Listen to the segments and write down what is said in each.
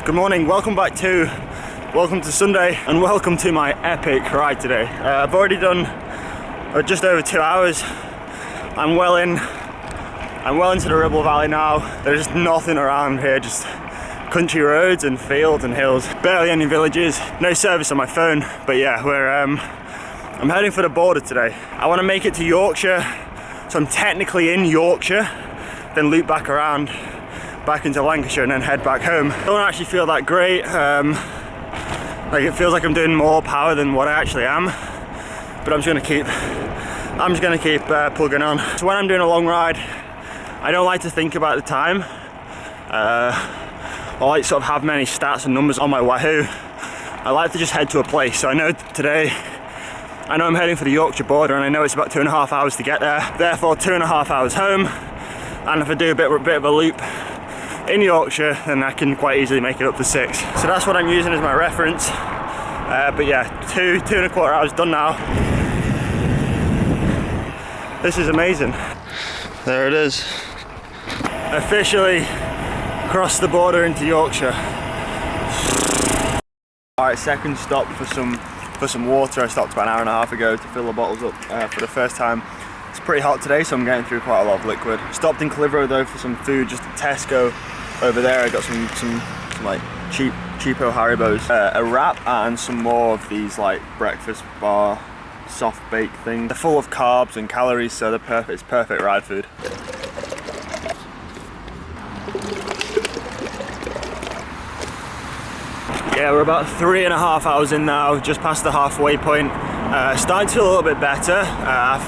Good morning, welcome to Sunday, and welcome to my epic ride today. I've already done just over 2 hours. I'm well into the Ribble Valley now. There's just nothing around here, just country roads and fields and hills. Barely any villages, no service on my phone, but yeah, I'm heading for the border today. I want to make it to Yorkshire, so I'm technically in Yorkshire, then loop back around back into Lancashire and then head back home. I don't actually feel that great. Like it feels like I'm doing more power than what I actually am, but I'm just gonna keep plugging on. So when I'm doing a long ride, I don't like to think about the time. I like sort of have many stats and numbers on my Wahoo. I like to just head to a place. So I know I'm heading for the Yorkshire border, and I know it's about 2.5 hours to get there. Therefore, 2.5 hours home. And if I do a bit of a loop in Yorkshire, then I can quite easily make it up to 6. So that's what I'm using as my reference. But yeah, 2.25 hours done now. This is amazing. There it is. Officially crossed the border into Yorkshire. Alright, second stop for some water. I stopped about an hour and a half ago to fill the bottles up for the first time. It's pretty hot today, so I'm getting through quite a lot of liquid. Stopped in Clitheroe though for some food, just at Tesco. Over there I got some like cheapo Haribos, a wrap and some more of these like breakfast bar soft bake things. They're full of carbs and calories, so they're perfect. It's perfect ride food. Yeah, we're about 3.5 hours in now, just past the halfway point. Starting to feel a little bit better.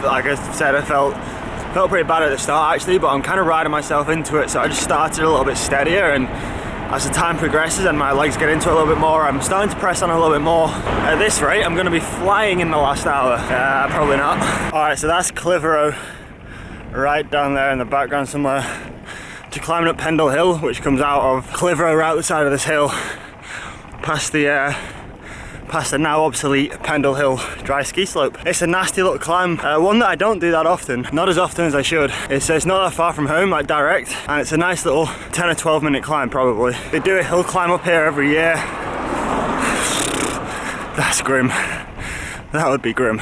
Like I said, I felt pretty bad at the start actually, but I'm kind of riding myself into it, so I just started a little bit steadier, and as the time progresses and my legs get into it a little bit more, I'm starting to press on a little bit more. At this rate, I'm going to be flying in the last hour. Probably not. Alright, so that's Clitheroe, right down there in the background somewhere. Just climbing up Pendle Hill, which comes out of Clitheroe right at the side of this hill, past the now obsolete Pendle Hill dry ski slope. It's a nasty little climb, one that I don't do that often, not as often as I should. It's not that far from home, like direct, and it's a nice little 10 or 12 minute climb probably. They do a hill climb up here every year. That's grim. That would be grim.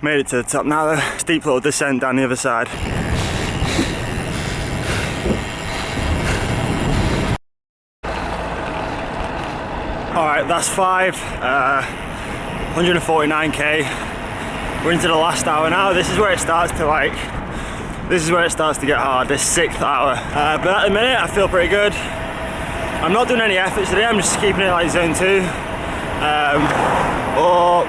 Made it to the top now though. Steep little descent down the other side. Alright, that's 149k. We're into the last hour now. This is where it starts to get hard, this 6th hour. But at the minute I feel pretty good. I'm not doing any efforts today, I'm just keeping it like zone 2. Or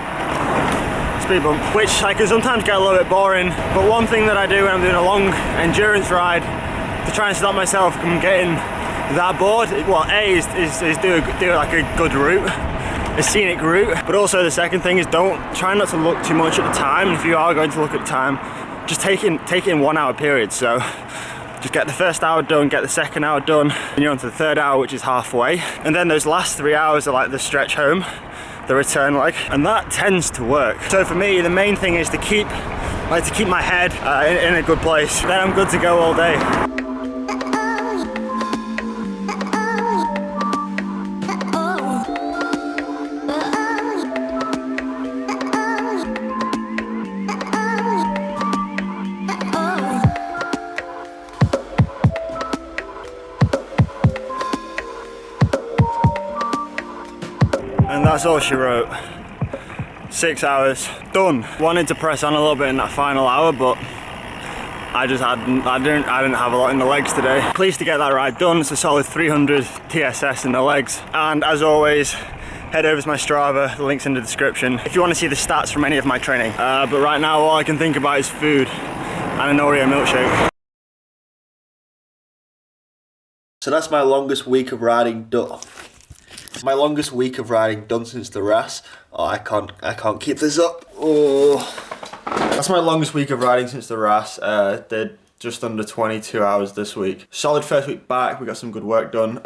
speed bump, which I can sometimes get a little bit boring. But one thing that I do when I'm doing a long endurance ride to try and stop myself from getting that bored, well, is do like a good route, a scenic route, but also the second thing is try not to look too much at the time. And if you are going to look at the time, just take it in 1 hour periods. So just get the first hour done, get the second hour done, and you're on to the third hour, which is halfway, and then those last 3 hours are like the stretch home, the return leg, and that tends to work. So for me, the main thing is to keep my head in a good place. Then I'm good to go all day. And that's all she wrote. 6 hours done. Wanted to press on a little bit in that final hour, but I didn't have a lot in the legs today. Pleased to get that ride done. It's a solid 300 TSS in the legs. And as always, head over to my Strava, the link's in the description, if you want to see the stats from any of my training. But right now all I can think about is food and an Oreo milkshake. So that's my longest week of riding done. My longest week of riding done since the RAS. Oh, I can't keep this up. Oh. That's my longest week of riding since the RAS. Did just under 22 hours this week. Solid first week back, we got some good work done.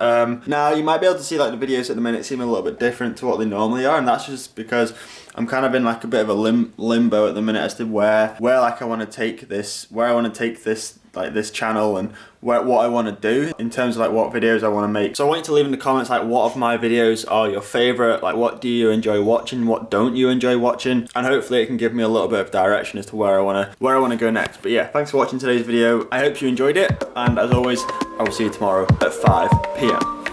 Now you might be able to see like the videos at the minute seem a little bit different to what they normally are, and that's just because I'm kind of in like a bit of a limbo at the minute as to where like I want to take this like this channel and what I want to do in terms of like what videos I want to make. So I want you to leave in the comments like what of my videos are your favorite, like what do you enjoy watching, what don't you enjoy watching, and hopefully it can give me a little bit of direction as to where I want to go next. But yeah, thanks for watching today's video. I hope you enjoyed it, and as always, I will see you tomorrow at 5 p.m.